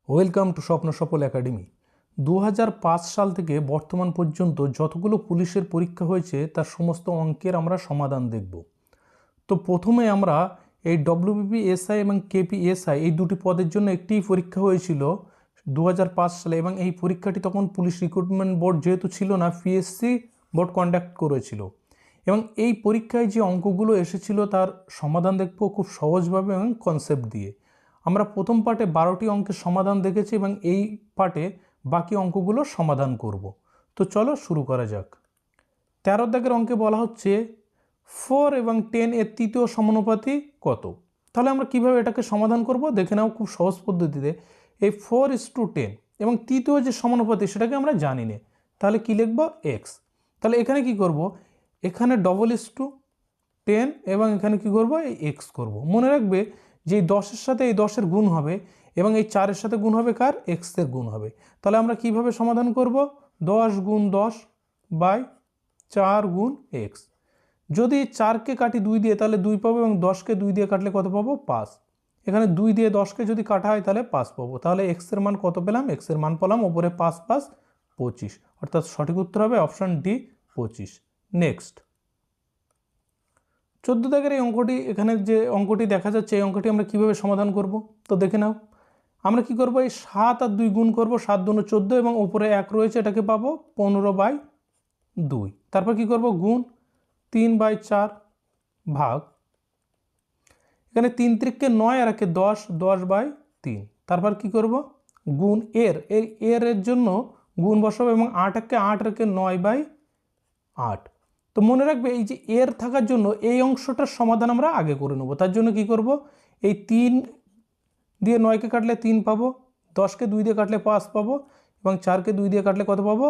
Welcome to স্বপ্ন সফল academy. 2005 সাল থেকে বর্তমান পর্যন্ত যতগুলো পুলিশের পরীক্ষা হয়েছে তার সমস্ত অঙ্কের আমরা সমাধান দেখব। তো প্রথমে আমরা এই ডব্লিউবিপিএসআই এবং কেপিএসআই এই দুটি পদের জন্য একটি পরীক্ষা হয়েছিল 2005 সালে, এবং এই পরীক্ষাটি তখন পুলিশ রিক্রুটমেন্ট বোর্ড যেহেতু ছিল না, পিএসসি বোর্ড কন্ডাক্ট করেছিল। এবং এই পরীক্ষায় যে অঙ্কগুলো এসেছিল তার সমাধান দেখব খুব সহজভাবে এবং কনসেপ্ট দিয়ে। আমরা প্রথম পার্টে 12টি অঙ্কের সমাধান দেখেছি এবং এই পার্টে বাকি অঙ্কগুলো সমাধান করব। তো চলো শুরু করা যাক। 13 দাগের অঙ্কে বলা হচ্ছে 4 এবং 10 এর তৃতীয় সমানুপাতি কত। তাহলে আমরা কিভাবে এটাকে সমাধান করব দেখে নাও খুব সহজ পদ্ধতিতে। এই 4:10 এবং তৃতীয় যে সমানুপাতি সেটাকে আমরা জানি না, তাহলে কি লিখব? এক্স। তাহলে এখানে কি করব? এখানে 10 এবং এখানে কি করব? এই এক্স করব। মনে রাখবে যে এই 10-এর সাথে এই 10-এর গুণ হবে এবং এই 4-এর সাথে গুণ হবে কার? এক্সের গুণ হবে। তাহলে আমরা কিভাবে সমাধান করব? 10 গুণ 10 বাই 4 গুণ এক্স। যদি 4কে কাটি 2 দিয়ে তাহলে 2 পাবো, এবং 10কে 2 দিয়ে কাটলে কত পাবো? 5। এখানে 2 দিয়ে 10কে যদি কাটা হয় তাহলে 5 পাবো। তাহলে এক্সের মান কত পেলাম? এক্সের মান পেলাম ওপরে 5 5 25, অর্থাৎ সঠিক উত্তর হবে অপশান ডি 25। নেক্সট 14 দাগের এই অঙ্কটি, এখানে যে অঙ্কটি দেখা যাচ্ছে এই অঙ্কটি আমরা কিভাবে সমাধান করব তো দেখে নাও। আমরা কি করব? এই 7 আর 2 গুণ করব, 7 দুগুণে 14 এবং উপরে 1 রয়েছে, এটাকে পাবো 15/2। তারপর কি করব? গুণ 3/4 ভাগ, এখানে 3 × 9 আর 1 10, 10/3। তারপর কি করব? গুণ এর জন্য গুণ বসাবো এবং 8 × 8 রেখে 9/8। তো মনে রাখবে এই যে এর থাকার জন্য এই অংশটার সমাধান আমরা আগে করে নেব। তার জন্য কি করব? এই 3 দিয়ে 9কে কাটলে 3 পাবো, 10কে 2 দিয়ে কাটলে 5 পাবো, এবং 4কে 2 দিয়ে কাটলে কত পাবো?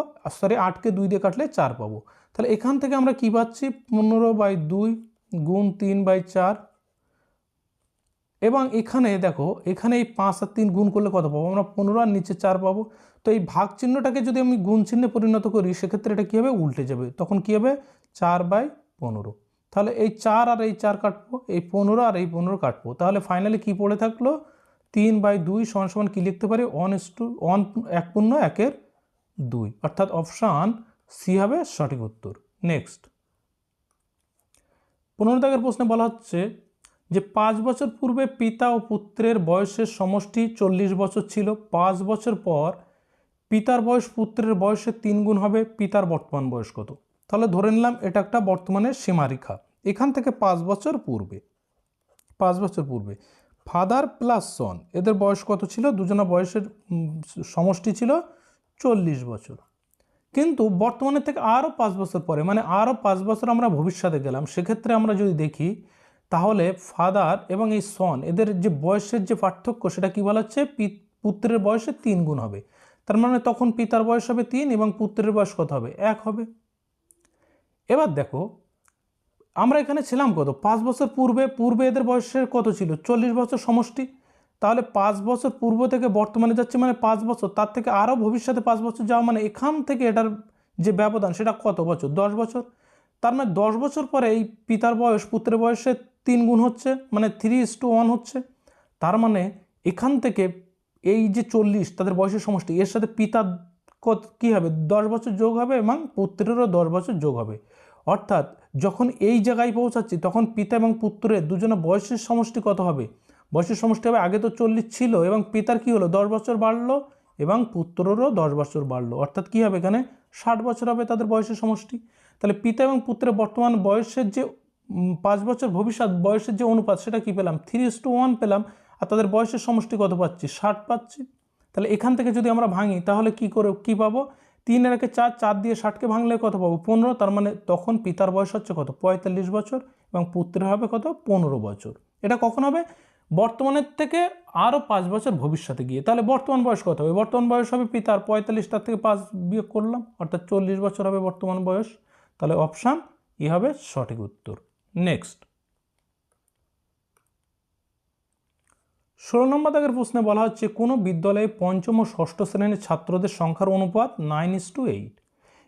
8কে 2 দিয়ে কাটলে 4 পাবো। তাহলে এখান থেকে আমরা কি পাচ্ছি? 15/2 গুণ 3/4। এবং এখানে দেখো, এখানে এই 5 আর 3 গুণ করলে কত পাবো? আমরা 15 আর নিচে 4 পাবো। তো এই ভাগ চিহ্নটাকে যদি আমি গুণ চিহ্নে পরিণত করি সেক্ষেত্রে এটা কী হবে? উল্টে যাবে। তখন কী হবে? 4/15। তাহলে এই 4 আর এই 4 কাটবো, এই 15 আর এই 15 কাটবো। তাহলে ফাইনালি কি পড়ে থাকলো? 3/2 সমান কি লিখতে পারি? 1:1.2, অর্থাৎ অপশান সি হবে সঠিক উত্তর। নেক্সট 15 দাগের প্রশ্নে বলা হচ্ছে যে 5 বছর পূর্বে পিতা ও পুত্রের বয়সের সমষ্টি 40 বছর ছিল। 5 বছর পর পিতার বয়স পুত্রের বয়সের 3 গুণ হবে। পিতার বর্তমান বয়স কত? তাহলে ধরে নিলাম এটা একটা বর্তমানের সীমারেখা। এখান থেকে 5 বছর পূর্বে ফাদার প্লাস সন এদের বয়স কত ছিল? দুজনের বয়সের সমষ্টি ছিল 40 বছর। কিন্তু বর্তমানের থেকে আরও 5 বছর পরে, মানে আরও 5 বছর আমরা ভবিষ্যতে গেলাম, সেক্ষেত্রে আমরা যদি দেখি তাহলে ফাদার এবং এই সন এদের যে বয়সের যে পার্থক্য সেটা কি বলা হচ্ছে? পুত্রের বয়সের 3 গুণ হবে। তার মানে তখন পিতার বয়স হবে 3 এবং পুত্রের বয়স কত হবে? 1 হবে। এবার দেখো আমরা এখানে ছিলাম কত? 5 বছর পূর্বে এদের বয়সের কত ছিল? 40 বছর সমষ্টি। তাহলে 5 বছর পূর্ব থেকে বর্তমানে যাচ্ছে মানে 5 বছর, তার থেকে আরও ভবিষ্যতে 5 বছর যাওয়া মানে এখান থেকে এটার যে ব্যবধান সেটা কত বছর? 10 বছর। তার মানে 10 বছর পরে এই পিতার বয়স পুত্রের বয়সের 3 গুণ হচ্ছে, মানে 3:1 হচ্ছে। তার মানে এখান থেকে এই যে 40 তাদের বয়সের সমষ্টি, এর সাথে পিতার কী হবে? 10 বছর যোগ হবে এবং পুত্রেরও 10 বছর যোগ হবে। অর্থাৎ যখন এই জায়গায় পৌঁছাচ্ছি তখন পিতা এবং পুত্রের দুজনের বয়সের সমষ্টি কত হবে? বয়সের সমষ্টি হবে, আগে তো 40 ছিল এবং পিতার কি হলো? 10 বছর বাড়লো এবং পুত্রেরও 10 বছর বাড়লো, অর্থাৎ কি হবে? এখানে 60 বছর হবে তাদের বয়সের সমষ্টি। তাহলে পিতা এবং পুত্রের বর্তমান বয়সের যে 5 বছর ভবিষ্যৎ বয়সের যে অনুপাত সেটা কি পেলাম? 3:1 পেলাম। আর তাদের বয়সের সমষ্টি কত পাচ্ছি? 60 পাচ্ছি। তাহলে এখান থেকে যদি আমরা ভাঙি তাহলে কি পাবো? 3 আর 1 4, 4 দিয়ে 60কে ভাঙলে কত পাবো? 15। তার মানে তখন পিতার বয়স হচ্ছে কত? 45 বছর এবং পুত্রের হবে কত? 15 বছর। এটা কখন হবে? বর্তমানের থেকে আরও 5 বছর ভবিষ্যতে গিয়ে। তাহলে বর্তমান বয়স কত হবে? বর্তমান বয়স হবে পিতার 45, তার থেকে 5 বিয়োগ করলাম, অর্থাৎ 40 বছর হবে বর্তমান বয়স। তাহলে অপশান ই হবে সঠিক উত্তর। নেক্সট 16 নম্বর দাগের প্রশ্নে বলা হচ্ছে কোনো বিদ্যালয়ে 5ম ও 6ষ্ঠ শ্রেণীর ছাত্রদের সংখ্যার অনুপাত 9:8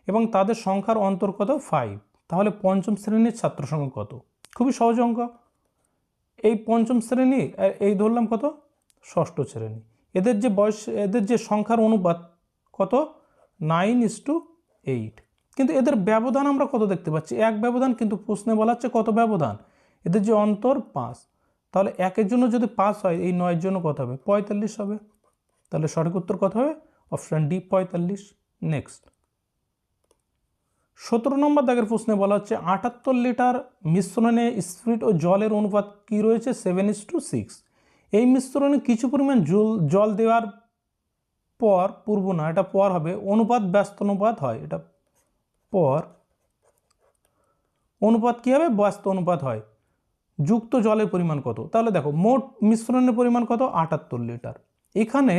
এবং তাদের সংখ্যার অন্তর কত? 5। তাহলে 5ম শ্রেণীর ছাত্র সংখ্যা কত? খুবই সহজ অঙ্ক। এই 5ম শ্রেণী, এই ধরলাম কত? 6ষ্ঠ শ্রেণী, এদের যে বয়স, এদের যে সংখ্যার অনুপাত কত, 9:8, কিন্তু এদের ব্যবধান আমরা কত দেখতে পাচ্ছি, এক ব্যবধান, কিন্তু প্রশ্নে বলা হচ্ছে কত ব্যবধান, এদের যে অন্তর 5, তাহলে একের জন্য যদি 5 হয়, এই 9-এর জন্য কত হবে, 45 হবে। তাহলে সঠিক উত্তর কত হবে, অপশান ডি 45। নেক্সট 17 নম্বর দাগের প্রশ্নে বলা হচ্ছে 78 লিটার মিশ্রণে স্পিরিট ও জলের অনুপাত কি রয়েছে, 7:6। এই মিশ্রণে কিছু পরিমাণ জল দেওয়ার পর, পূর্ব না, এটা পর হবে, অনুপাত ব্যস্ত অনুপাত হয়, এটা পর, অনুপাত কি হবে, ব্যস্ত অনুপাত হয়, যুক্ত জলের পরিমাণ কত। তাহলে দেখো মোট মিশ্রণের পরিমাণ কত, 78 লিটার। এখানে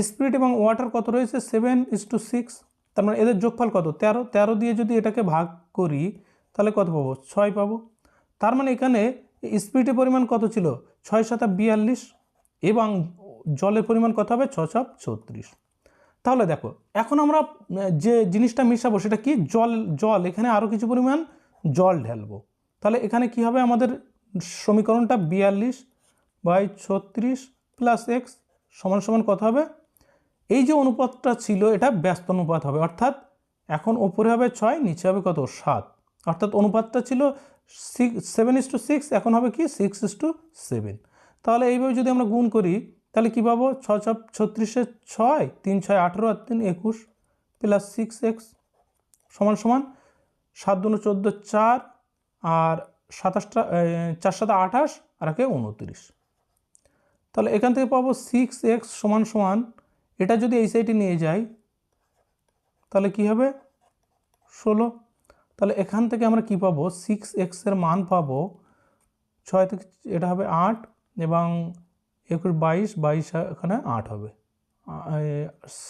স্পিরিট এবং ওয়াটার কত রয়েছে, 7:6, তার মানে এদের যোগফল কত, 13 দিয়ে যদি এটাকে ভাগ করি তাহলে কত পাবো, 6 পাবো। তার মানে এখানে স্পিরিটের পরিমাণ কত ছিল, 6×7=42, এবং জলের পরিমাণ কত হবে, 6×7=36। তাহলে দেখো এখন আমরা যে জিনিসটা মিশাবো সেটা কি, জল এখানে আরও কিছু পরিমাণ জল ঢালবো। তাহলে এখানে কি হবে, আমাদের সমীকরণটা 42/36 + x = কত হবে, এই যে অনুপাতটা ছিল এটা ব্যস্ত অনুপাত হবে, অর্থাৎ এখন ওপরে হবে 6, নিচে হবে কত, 7, অর্থাৎ অনুপাতটা ছিল 7:6, এখন হবে কি 6:7। তাহলে এইভাবে যদি আমরা গুণ করি তাহলে কী পাবো, 6×36 6, 3×6 18 আর 3 21 + 6x = 7×2 14 4 আর 27টা 4×7 28 আর 29। তাহলে এখান থেকে পাবো 6x = এটা যদি এই সাইডে নিয়ে যাই তাহলে কি হবে, 16। তাহলে এখান থেকে আমরা কি পাবো, 6x এর মান পাবো 6 থেকে, এটা হবে 8 এবং 21 22 এখানে 8 হবে,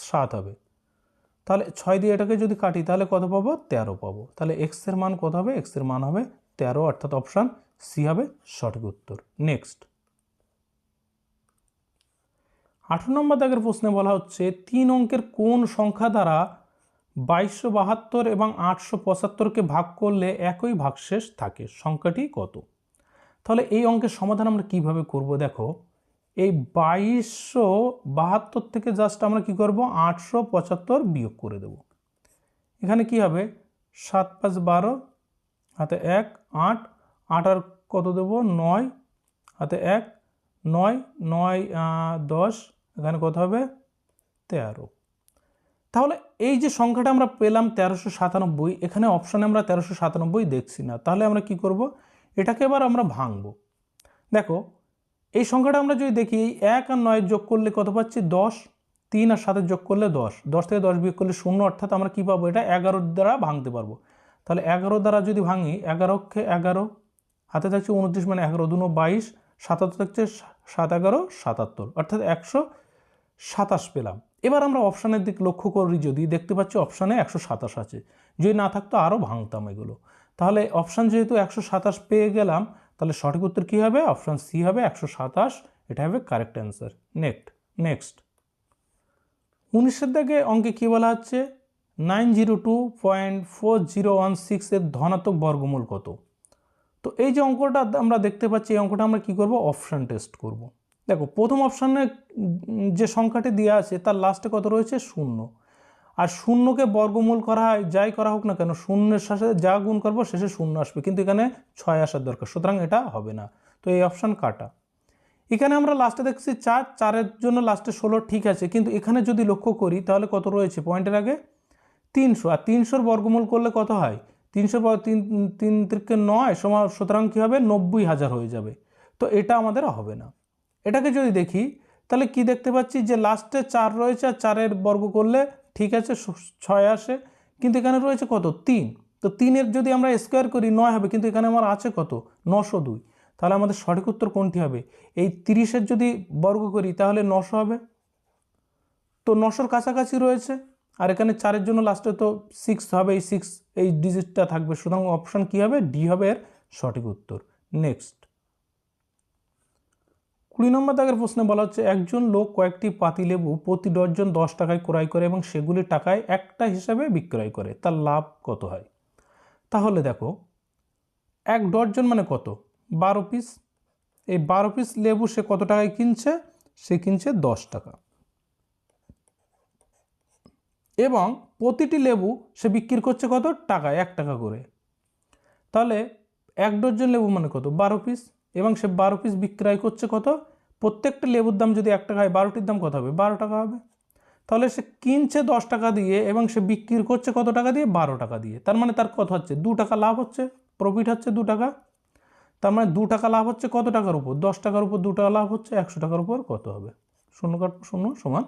7 হবে। তাহলে 6 দিয়ে এটাকে যদি কাটি তাহলে কত পাবো, 13 পাবো। তাহলে x এর মান কত হবে, x এর মান হবে 13, অর্থাৎ অপশান সি হবে সঠিক উত্তর। নেক্সট 18 নম্বর দাগের প্রশ্নে বলা হচ্ছে 3 অঙ্কের কোন সংখ্যা দ্বারা 2272 এবং 875কে ভাগ করলে একই ভাগশেষ থাকে, সংখ্যাটি কত। তাহলে এই অঙ্কের সমাধান আমরা কিভাবে করব, দেখো এই 2272 থেকে জাস্ট আমরা কি করব, 875 বিয়োগ করে দেব। এখানে কি হবে, 7×5 12, হাতে 1 8, 8 আর কত দেবো, 9, হাতে 1 9 9 10, এখানে কত হবে, 13। তাহলে এই যে সংখ্যাটা আমরা পেলাম 1397, এখানে অপশানে আমরা 1397 দেখছি না, তাহলে আমরা কি করব, এটাকে এবার আমরা ভাঙব। দেখো এই সংখ্যাটা আমরা যদি দেখি, 1 আর 9 যোগ করলে কত পাচ্ছি, 10, 3 আর 7 যোগ করলে 10, 10 থেকে 10 বিয়োগ করলে 0, অর্থাৎ আমরা কি পাবো, এটা 11 দ্বারা ভাঙতে পারবো। তাহলে 11 দ্বারা যদি ভাঙি, 11কে 11, হাতে থাকছে 29 মানে 11 2 22, 77 থাকছে 7 11 77, অর্থাৎ 127 পেলাম। এবার আমরা অপশানের দিক লক্ষ্য করি, যদি দেখতে পাচ্ছি অপশানে 127 আছে, যদি না থাকতো আরও ভাঙতাম এগুলো। তাহলে অপশান যেহেতু 127 পেয়ে গেলাম, তাহলে সঠিক উত্তর কী হবে, অপশান সি হবে 127, এটা হবে কারেক্ট অ্যান্সার। নেক্সট 19 দাগে অঙ্কে কী বলা হচ্ছে, 902.4016 এর ধনাত্মক বর্গমূল কত। তো এই যে অঙ্কটা আমরা দেখতে পাচ্ছি, এই অঙ্কটা আমরা কী করব, অপশান টেস্ট করব। দেখো প্রথম অপশানে যে সংখ্যাটি দেওয়া আছে তার লাস্টে কত রয়েছে, 0, আর 0কে বর্গমূল করা হয়, যাই করা হোক না কেন, 0-এর সাথে যা গুণ করবো শেষে 0 আসবে, কিন্তু এখানে 6 আসার দরকার, সুতরাং এটা হবে না, তো এই অপশান কাটা। এখানে আমরা লাস্টে দেখছি 4, 4-এর জন্য লাস্টে 16, ঠিক আছে, কিন্তু এখানে যদি লক্ষ্য করি তাহলে কত রয়েছে, পয়েন্টের আগে 300, আর 300-র বর্গমূল করলে কত হয়, 300 3 × 9 সুতরাং কী হবে, 90,000 হয়ে যাবে, তো এটা আমাদের হবে না। এটাকে যদি দেখি তাহলে কি দেখতে পাচ্ছি, যে লাস্টে 4 রয়েছে, আর 4-এর বর্গ করলে ঠিক আছে 6 আসে, কিন্তু এখানে রয়েছে কত, 3, তো 3-এর যদি আমরা স্কোয়ার করি 9 হবে, কিন্তু এখানে আমার আছে কত, 902। তাহলে আমাদের সঠিক উত্তর কোনটি হবে, এই 30-এর যদি বর্গ করি তাহলে 900 হবে, তো 900-র কাছাকাছি রয়েছে, আর এখানে 4-এর জন্য লাস্টে তো 6 হবে, এই 6 এই ডিজিটটা থাকবে, সুতরাং অপশান কী হবে, ডি হবে এর সঠিক উত্তর। নেক্সট 20 নম্বর দাগের প্রশ্নে বলা হচ্ছে, একজন লোক কয়েকটি পাতিলেবু প্রতি ডজন 10 টাকায় ক্রয় করে এবং সেগুলি টাকায় একটা হিসাবে বিক্রয় করে, তার লাভ কত হয়। তাহলে দেখো 1 ডজন মানে কত, 12 পিস, এই 12 পিস লেবু সে কত টাকায় কিনছে, সে কিনছে 10 টাকা। এবং প্রতিটি লেবু সে বিক্রি করছে কত টাকা, 1 টাকা করে। তাহলে 1 ডজন লেবু মানে কত, 12 পিস, এবং সে 12 পিস বিক্রয় করছে কত, প্রত্যেকটা লেবুর দাম যদি 1 টাকা হয় 12টির দাম কত হবে, 12 টাকা হবে। তাহলে সে কিনছে 10 টাকা দিয়ে এবং সে বিক্রি করছে কত টাকা দিয়ে, 12 টাকা দিয়ে। তার মানে তার কত হচ্ছে, 2 টাকা লাভ হচ্ছে, প্রফিট হচ্ছে 2 টাকা। তার মানে 2 টাকা লাভ হচ্ছে কত টাকার উপর, 10 টাকার উপর 2 টাকা লাভ হচ্ছে, 100 টাকার উপর কত হবে, 0 কাটবো 0 সমান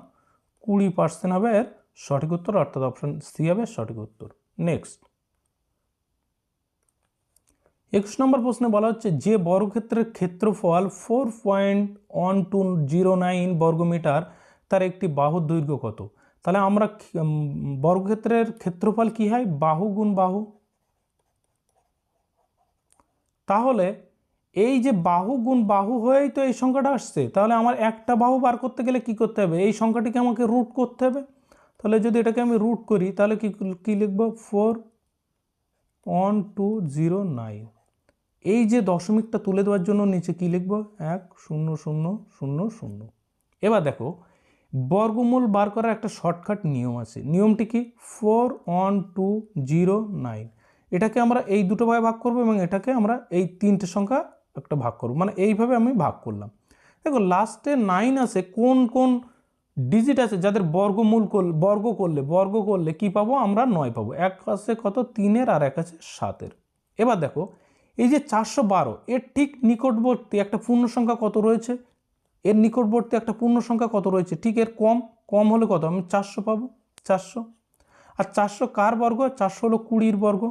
20% হবে এর সঠিক উত্তর, অর্থাৎ অপশন সি হবে সঠিক উত্তর। নেক্সট 21 নম্বর প্রশ্নে বলা হচ্ছে যে বর্গক্ষেত্রের ক্ষেত্রফল 4.1209 বর্গমিটার তার একটি বাহুর দৈর্ঘ্য কত। তাহলে আমরা বর্গক্ষেত্রের ক্ষেত্রফল কি হয়, বাহু গুণ বাহু। তাহলে এই যে বাহু গুণ বাহু হয়েই তো এই সংখ্যাটা আসছে। তাহলে আমার একটা বাহু বার করতে গেলে কি করতে হবে, এই সংখ্যাটিকে আমাকে রুট করতে হবে। তাহলে যদি এটাকে আমি রুট করি তাহলে কি লিখব, 4.1209। এই যে দশমিকটা তুলে দেওয়ার জন্য নিচে কি লিখব, 10000। এবার দেখো বর্গমূল বার করার একটা শর্টকাট নিয়ম আছে। নিয়মটি কি, 4.1209, এটাকে আমরা এই দুটো ভাগে ভাগ করব এবং এটাকে আমরা এই 3টে সংখ্যা একটা ভাগ করব, মানে এইভাবে আমি ভাগ করলাম। দেখো লাস্টে 9 আছে, কোন কোন ডিজিট আছে যাদের বর্গ করলে কি পাবো আমরা, 9 পাবো। এক আছে কত, 3-এর, আর এক আছে 7-এর। এবার দেখো এই যে 412 এর ঠিক নিকটবর্তী একটা পূর্ণ সংখ্যা কত রয়েছে, এর নিকটবর্তী একটা পূর্ণ সংখ্যা কত রয়েছে, ঠিক এর কম হলে কত, আমি 400 পাবো, 400। আর 400 কার বর্গ, 400 হলো 20-র বর্গ।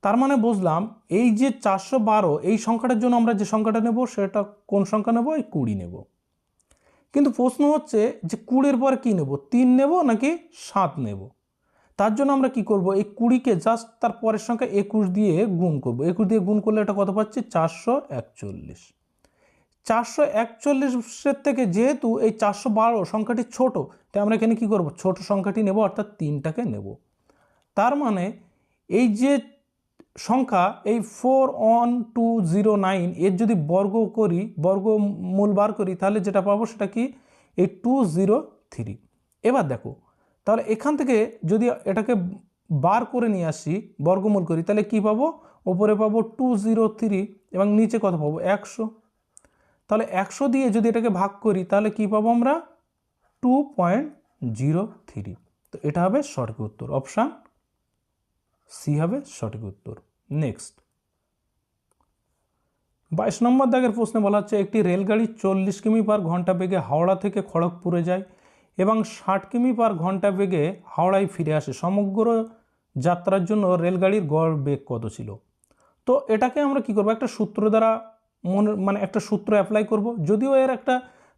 তার মানে বুঝলাম এই যে 412 এই সংখ্যাটার জন্য আমরা যে সংখ্যাটা নেব সেটা কোন সংখ্যা নেব, এই 20 নেব। কিন্তু প্রশ্ন হচ্ছে যে 20-এর পরে কি নেব, 3 নেব নাকি 7 নেব। তার জন্য আমরা কি করব, এই 20-কে জাস্ট তার পরের সংখ্যা 21 দিয়ে গুণ করব। 21 দিয়ে গুণ করলে এটা কত পাচ্ছি, 441। 441-এর থেকে যেহেতু এই 412 সংখ্যাটি ছোট, তাই আমরা এখানে কি করব, ছোট সংখ্যাটি নেব, অর্থাৎ 3টাকে নেব। তার মানে এই যে সংখ্যা এই 41209 এর যদি বর্গমূল বার করি তাহলে যেটা পাবো সেটা কি, এই 203। এবার দেখো তাহলে এখান থেকে যদি এটাকে বার করে নিয়ে আসি, বর্গমূল করি, তাহলে কি পাবো, ওপরে পাবো 203 এবং নিচে কত পাবো, 100। তাহলে 100 দিয়ে যদি এটাকে ভাগ করি তাহলে কি পাবো আমরা, 2.03। তো এটা হবে সঠিক উত্তর, অপশান সি হবে সঠিক উত্তর। নেক্সট 22 নম্বর দাগের প্রশ্নে বলা হচ্ছে একটি রেলগাড়ি 40 কিমি পার ঘন্টা বেগে হাওড়া থেকে খড়গপুরে যায় এবং 60 কিমি পার ঘন্টা বেগে হাওড়ায় ফিরে আসে। সমগ্র যাত্রার জন্য রেলগাড়ির গড় বেগ কত ছিল। তো এটাকে আমরা কি করব, একটা সূত্র দ্বারা মানে একটা সূত্র অ্যাপ্লাই করব। যদিও এর একটা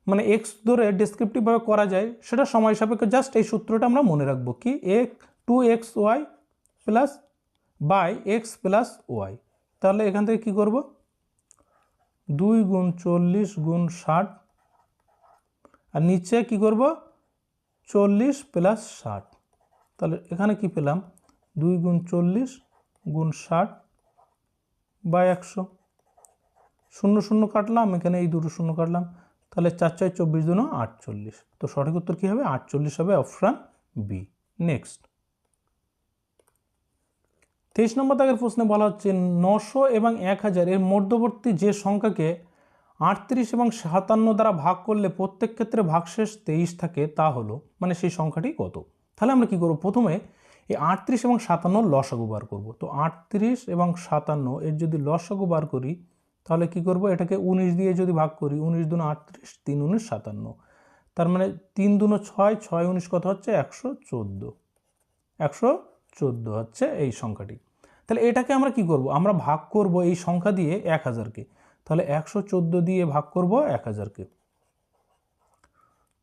মানে এক্স ধরে ডেসক্রিপটিভভাবে করা যায়, সেটা সময় সাপেক্ষে, জাস্ট এই সূত্রটা আমরা মনে রাখবো কি, 2xy plus by x plus y. তাহলে এখান থেকে কি করব, 2 গুণ 40 গুণ 60, আর নিচে কি করব, 40 প্লাস 60। তাহলে এখানে কি পেলাম, 2 গুণ 40 গুণ 60 বাই 100। 0 কাটলাম, এখানে এই দুটো 0 কাটলাম, তাহলে 4 4 24 দুনো 48। তো সঠিক উত্তর কী হবে, 48 হবে, অপশান বি। নেক্সট 23 নম্বর দাগের প্রশ্নে বলা হচ্ছে 900 এবং 1000 এর মধ্যবর্তী যে সংখ্যাকে 38 এবং 57 দ্বারা ভাগ করলে প্রত্যেক ক্ষেত্রে ভাগশেষ 23 থাকে তা হলো, মানে সেই সংখ্যাটি কত। তাহলে আমরা কি করব, প্রথমে এই 38 এবং 57 লসাগু বার করব। তো 38 এবং 57 এর যদি লসাগু বার করি তাহলে কি করব, এটাকে 19 দিয়ে যদি ভাগ করি, 19 দুনো 38, 3 19 57, তার মানে 3 দুনো 6, 6 19 কত হচ্ছে, 114। 114 হচ্ছে এই সংখ্যাটি। তাহলে এটাকে আমরা কি করব, আমরা ভাগ করব এই সংখ্যা দিয়ে 1000-কে। তাহলে 114 দিয়ে ভাগ করব 1000-কে।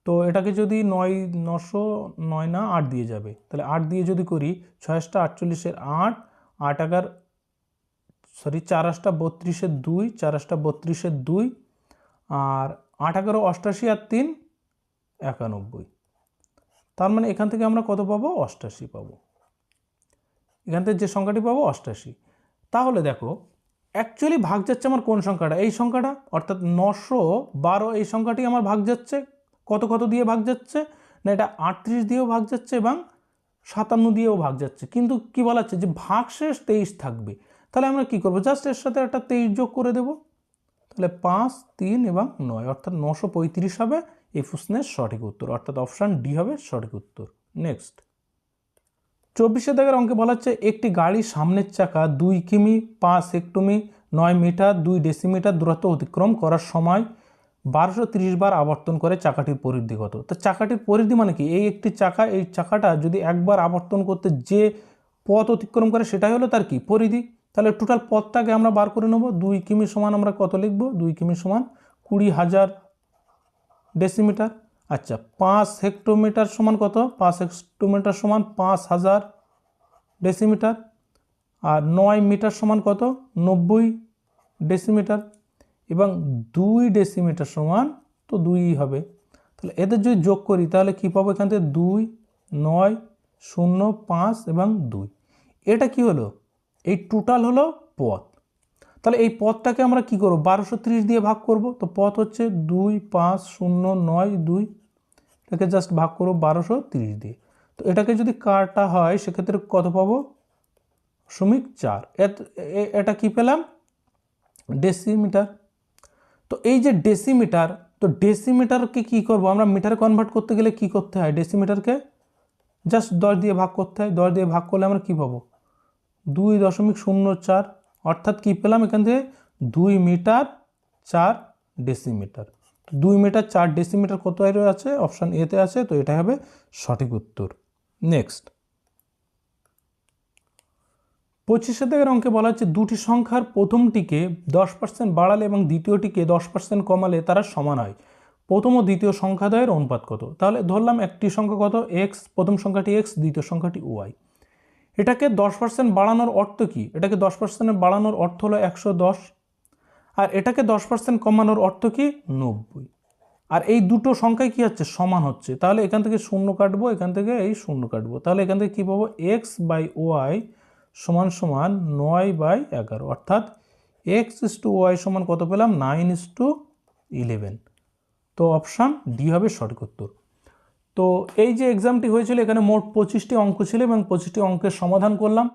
তো এটাকে যদি 9 না 8 দিয়ে যাবে, তাহলে 8 দিয়ে যদি করি, 6 48-এর 8, 8 4 32-এর 2, 4 32-এর 2, আর 8 11 88 আর 3 91। তার মানে এখান থেকে আমরা কত পাবো, 88 পাবো। এখান থেকে যে সংখ্যাটি পাবো 88। তাহলে দেখো অ্যাকচুয়ালি ভাগ যাচ্ছে আমার কোন সংখ্যাটা, এই সংখ্যাটা, অর্থাৎ 912 এই সংখ্যাটি আমার ভাগ যাচ্ছে কত দিয়ে ভাগ যাচ্ছে না, এটা 38 দিয়েও ভাগ যাচ্ছে এবং 57 দিয়েও ভাগ যাচ্ছে, কিন্তু কি বলা হচ্ছে যে ভাগশেষ 23 থাকবে। তাহলে আমরা কি করব, জাস্ট এর সাথে একটা 23 যোগ করে দেব। তাহলে 5, 3 এবং 9 অর্থাৎ 935 হবে এই প্রশ্নের সঠিক উত্তর, অর্থাৎ অপশান ডি হবে সঠিক উত্তর। নেক্সট 24 দাগের অঙ্কে বলা হচ্ছে একটি গাড়ির সামনের চাকা 2 কিমি 5 হেক্টমি 9 মিটার 2 ডেসিমিটার দূরত্ব অতিক্রম করার সময় 1230 বার আবর্তন করে চাকাটির পরিধি কত? তো চাকাটির পরিধি মানে কি, এই একটি চাকা, এই চাকাটা যদি একবার আবর্তন করতে যে পথ অতিক্রম করে সেটাই হলো তার কি পরিধি। তাহলে টোটাল পথটাকে আমরা বার করে নেব। 2 কিমি সমান আমরা কত লিখব, 2 কিমি সমান 20,000 ডেসিমিটার। আচ্ছা 5 হেক্টোমিটার সমান কত, 5 হেক্টোমিটার সমান 5,000 ডেসিমিটার। আর 9 মিটার সমান কত, 90 ডেসিমিটার। এবং 2 ডেসিমিটার সমান তো 2ই হবে। তাহলে এদের যদি যোগ করি তাহলে কি পাবো, এখান থেকে 2, 9, 0, 5 এবং 2। এটা কি হলো, এই টোটাল হলো পথ। তাহলে এই পথটাকে আমরা কি করব, 1230 দিয়ে ভাগ করব। তো পথ হচ্ছে 2, 5, 0, 9, 2, এটাকে জাস্ট ভাগ করব 1230 দিয়ে। তো এটাকে যদি কাটা হয় সেক্ষেত্রে কত পাবো, 0.4। এটা কি পেলাম, ডেসিমিটার। তো এই যে ডেসিমিটার, তো ডেসিমিটারকে কি করব আমরা, মিটারে কনভার্ট করতে গেলে কি করতে হয়, ডেসিমিটারকে জাস্ট 10 দিয়ে ভাগ করতে হয়। 10 দিয়ে ভাগ করলে আমরা কি পাবো, 2.04। অর্থাৎ কি পেলাম এখান থেকে 2 মিটার 4 ডেসিমিটার। 2 মিটার 4 ডেসিমিটার কত আছে, অপশান এতে আছে, তো এটা হবে সঠিক উত্তর। নেক্সট 25 দাগের অঙ্কে বলা হচ্ছে দুটি সংখ্যার প্রথমটিকে 10% বাড়ালে এবং দ্বিতীয়টিকে 10% কমালে তারা সমান হয়, প্রথম ও দ্বিতীয় সংখ্যাদ্বয়ের অনুপাত কত? তাহলে ধরলাম একটি সংখ্যা কত এক্স, প্রথম সংখ্যাটি এক্স, দ্বিতীয় সংখ্যাটি ওয়াই। এটাকে 10% বাড়ানোর অর্থ কি, এটাকে 10% বাড়ানোর অর্থ হলো 110, আর এটাকে 10% কমানোর অর্থ কি 90। আর এই দুটো সংখ্যায় কি হচ্ছে, সমান হচ্ছে। তাহলে এখান থেকে 0 কাটবো, এখান থেকে এই 0 কাটবো। তাহলে এখান থেকে কি পাবো, এক্স বাই ওয়াই সমান সমান 9/11, অর্থাৎ x/y সমান কত পেলাম, 9:11। তো অপশান ডি হবে সঠিক উত্তর। তো এই যে এক্সামটি হয়েছিল এখানে মোট 25টি অঙ্ক ছিল এবং 25টি অঙ্কের সমাধান করলাম।